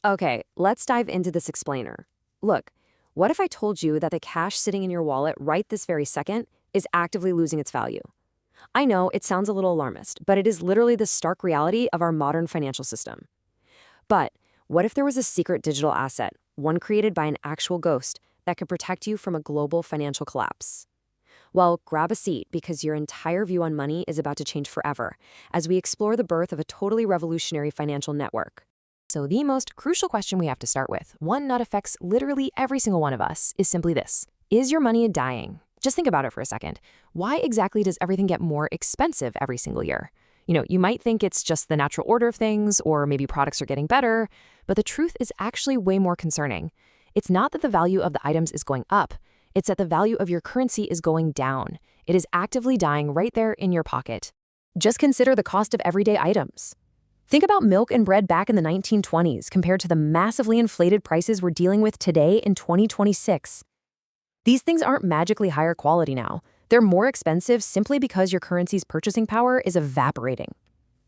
Okay, let's dive into this explainer. Look, what if I told you that the cash sitting in your wallet right this very second is actively losing its value? I know it sounds a little alarmist, but it is literally the stark reality of our modern financial system. But what if there was a secret digital asset, one created by an actual ghost, that could protect you from a global financial collapse? Well, grab a seat because your entire view on money is about to change forever as we explore the birth of a totally revolutionary financial network. So, the most crucial question we have to start with, one that affects literally every single one of us, is simply this: is your money dying? Just think about it for a second. Why exactly does everything get more expensive every single year? You might think it's just the natural order of things, or maybe products are getting better, but the truth is actually way more concerning. It's not that the value of the items is going up, it's that the value of your currency is going down. It is actively dying right there in your pocket. Just consider the cost of everyday items. Think about milk and bread back in the 1920s compared to the massively inflated prices we're dealing with today in 2026. These things aren't magically higher quality now. They're more expensive simply because your currency's purchasing power is evaporating.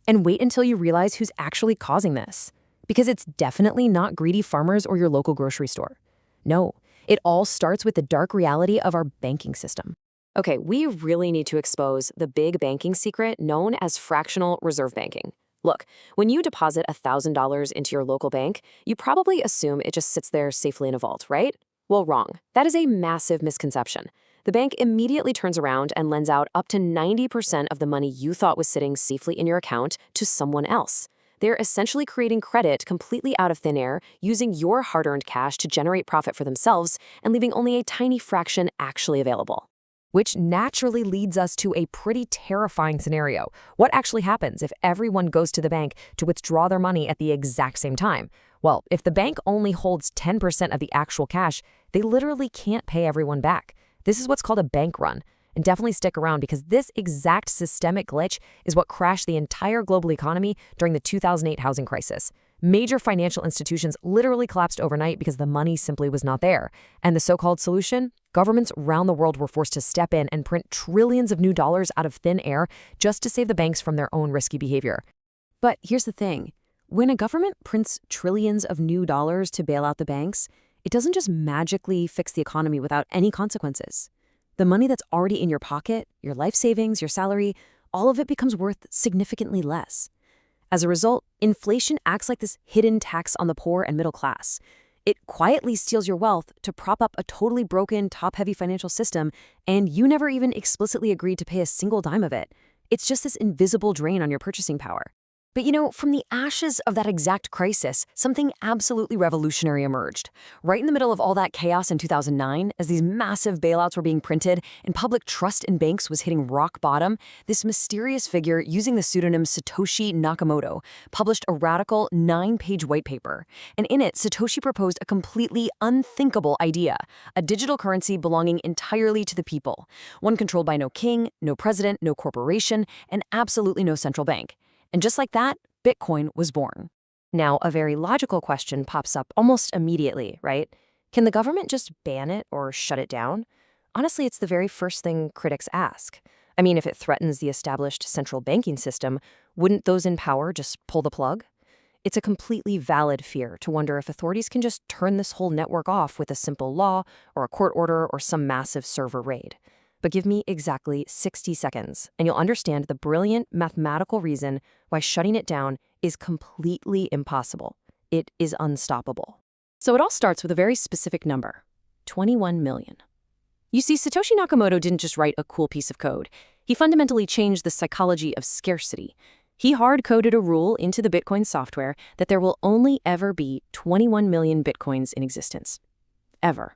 And wait until you realize who's actually causing this. Because it's definitely not greedy farmers or your local grocery store. No, it all starts with the dark reality of our banking system. Okay, we really need to expose the big banking secret known as fractional reserve banking. Look, when you deposit $1,000 into your local bank, you probably assume it just sits there safely in a vault, right? Well, wrong. That is a massive misconception. The bank immediately turns around and lends out up to 90% of the money you thought was sitting safely in your account to someone else. They're essentially creating credit completely out of thin air, using your hard-earned cash to generate profit for themselves and leaving only a tiny fraction actually available. Which naturally leads us to a pretty terrifying scenario. What actually happens if everyone goes to the bank to withdraw their money at the exact same time? Well, if the bank only holds 10% of the actual cash, they literally can't pay everyone back. This is what's called a bank run. And definitely stick around because this exact systemic glitch is what crashed the entire global economy during the 2008 housing crisis. Major financial institutions literally collapsed overnight because the money simply was not there. And the so-called solution? Governments around the world were forced to step in and print trillions of new dollars out of thin air just to save the banks from their own risky behavior. But here's the thing. When a government prints trillions of new dollars to bail out the banks, it doesn't just magically fix the economy without any consequences. The money that's already in your pocket, your life savings, your salary, all of it becomes worth significantly less. As a result, inflation acts like this hidden tax on the poor and middle class. It quietly steals your wealth to prop up a totally broken, top-heavy financial system, and you never even explicitly agreed to pay a single dime of it. It's just this invisible drain on your purchasing power. But from the ashes of that exact crisis, something absolutely revolutionary emerged. Right in the middle of all that chaos in 2009, as these massive bailouts were being printed and public trust in banks was hitting rock bottom, this mysterious figure using the pseudonym Satoshi Nakamoto published a radical 9-page white paper. And in it, Satoshi proposed a completely unthinkable idea, a digital currency belonging entirely to the people, one controlled by no king, no president, no corporation, and absolutely no central bank. And just like that, Bitcoin was born. Now, a very logical question pops up almost immediately, right? Can the government just ban it or shut it down? Honestly, it's the very first thing critics ask. I mean, if it threatens the established central banking system, wouldn't those in power just pull the plug? It's a completely valid fear to wonder if authorities can just turn this whole network off with a simple law or a court order or some massive server raid. But give me exactly 60 seconds, and you'll understand the brilliant mathematical reason why shutting it down is completely impossible. It is unstoppable. So it all starts with a very specific number, 21 million. You see, Satoshi Nakamoto didn't just write a cool piece of code. He fundamentally changed the psychology of scarcity. He hard-coded a rule into the Bitcoin software that there will only ever be 21 million Bitcoins in existence. Ever.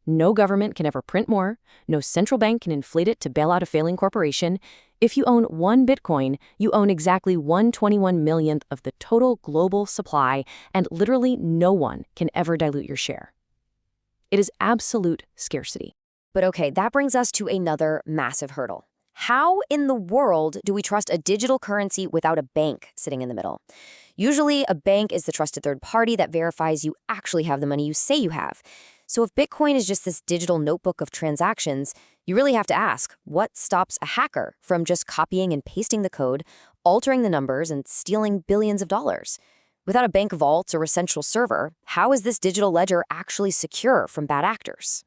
No government can ever print more, no central bank can inflate it to bail out a failing corporation. If you own one Bitcoin, you own exactly 1/21 millionth of the total global supply, and literally no one can ever dilute your share. It is absolute scarcity. But okay, that brings us to another massive hurdle. How in the world do we trust a digital currency without a bank sitting in the middle? Usually, a bank is the trusted third party that verifies you actually have the money you say you have. So if Bitcoin is just this digital notebook of transactions, you really have to ask, what stops a hacker from just copying and pasting the code, altering the numbers, and stealing billions of dollars? Without a bank vault or a central server, how is this digital ledger actually secure from bad actors?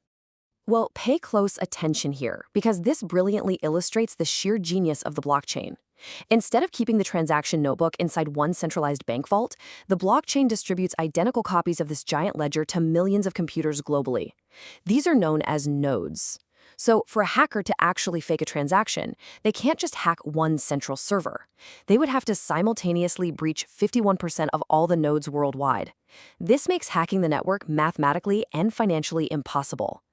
Well, pay close attention here, because this brilliantly illustrates the sheer genius of the blockchain. Instead of keeping the transaction notebook inside one centralized bank vault, the blockchain distributes identical copies of this giant ledger to millions of computers globally. These are known as nodes. So, for a hacker to actually fake a transaction, they can't just hack one central server. They would have to simultaneously breach 51% of all the nodes worldwide. This makes hacking the network mathematically and financially impossible.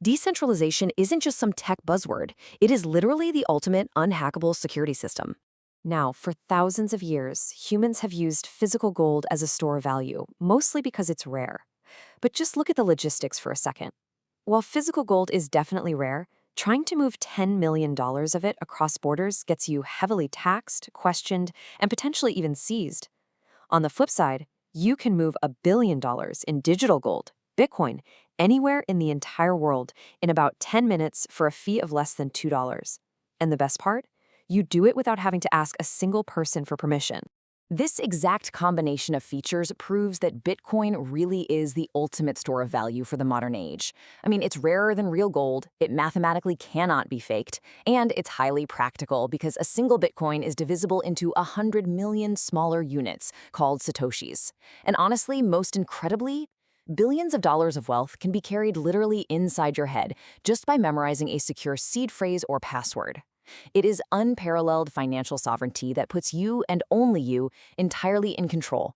Decentralization isn't just some tech buzzword, it is literally the ultimate unhackable security system. Now, for thousands of years, humans have used physical gold as a store of value, mostly because it's rare. But just look at the logistics for a second. While physical gold is definitely rare, trying to move $10 million of it across borders gets you heavily taxed, questioned, and potentially even seized. On the flip side, you can move $1 billion in digital gold, Bitcoin, anywhere in the entire world in about 10 minutes for a fee of less than $2. And the best part? You do it without having to ask a single person for permission. This exact combination of features proves that Bitcoin really is the ultimate store of value for the modern age. I mean, it's rarer than real gold, it mathematically cannot be faked, and it's highly practical because a single Bitcoin is divisible into 100 million smaller units called Satoshis. And honestly, most incredibly, billions of dollars of wealth can be carried literally inside your head just by memorizing a secure seed phrase or password. It is unparalleled financial sovereignty that puts you, and only you, entirely in control.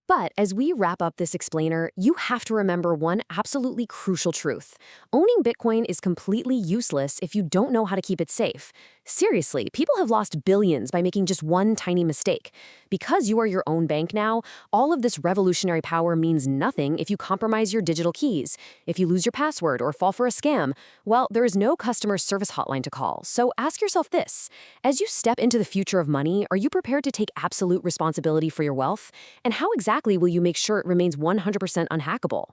But as we wrap up this explainer, you have to remember one absolutely crucial truth. Owning Bitcoin is completely useless if you don't know how to keep it safe. Seriously, people have lost billions by making just one tiny mistake. Because you are your own bank now, all of this revolutionary power means nothing if you compromise your digital keys. If you lose your password or fall for a scam, well, there is no customer service hotline to call. So ask yourself this. As you step into the future of money, are you prepared to take absolute responsibility for your wealth? And how exactly will you make sure it remains 100% unhackable?